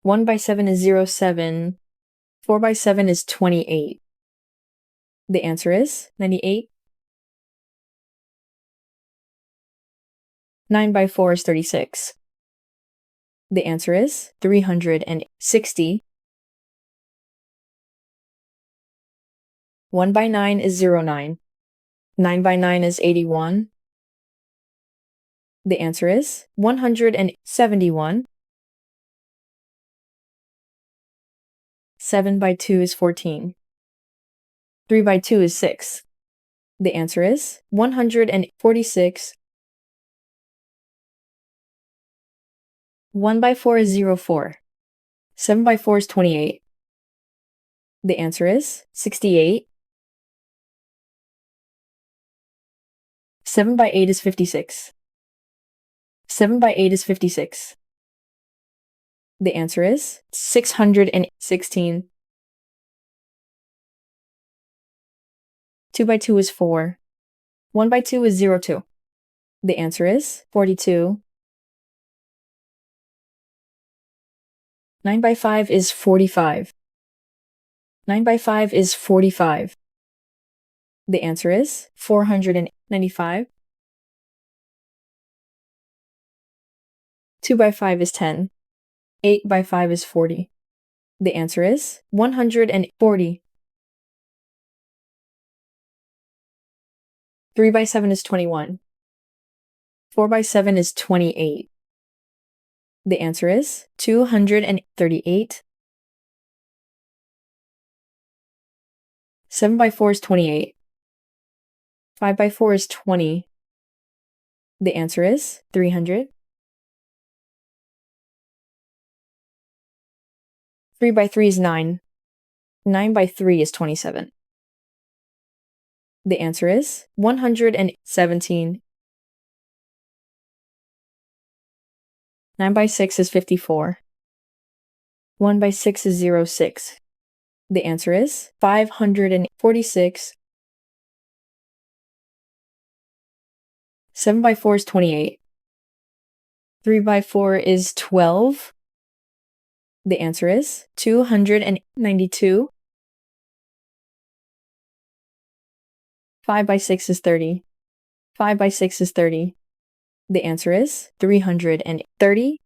1 by 7 is 0.7. 4 by 7 is 28. The answer is 98. 9 by 4 is 36. The answer is 360. 1 by 9 is 0.9. 9 by 9 is 81. The answer is 171. 7 by 2 is 14. 3 by 2 is 6. The answer is 146. 1 by 4 is 0.4. 7 by 4 is 28. The answer is 68. 7 by 8 is 56. 7 by 8 is 56. The answer is 616. 2 by 2 is 4. 1 by 2 is 0.2. The answer is 42. 9 by 5 is 45. 9 by 5 is 45. The answer is 495. 2 by 5 is 10. 8 by 5 is 40. The answer is 140. 3 by 7 is 21. 4 by 7 is 28. The answer is 238. 7 by 4 is 28. 5 by 4 is 20. The answer is 300. 3 by 3 is 9. 9 by 3 is 27. The answer is 117. 9 by 6 is 54. 1 by 6 is 0.6. The answer is 546. 7 by 4 is 28. 3 by 4 is 12. The answer is 292. 5 by 6 is 30. 5 by 6 is 30. The answer is 330.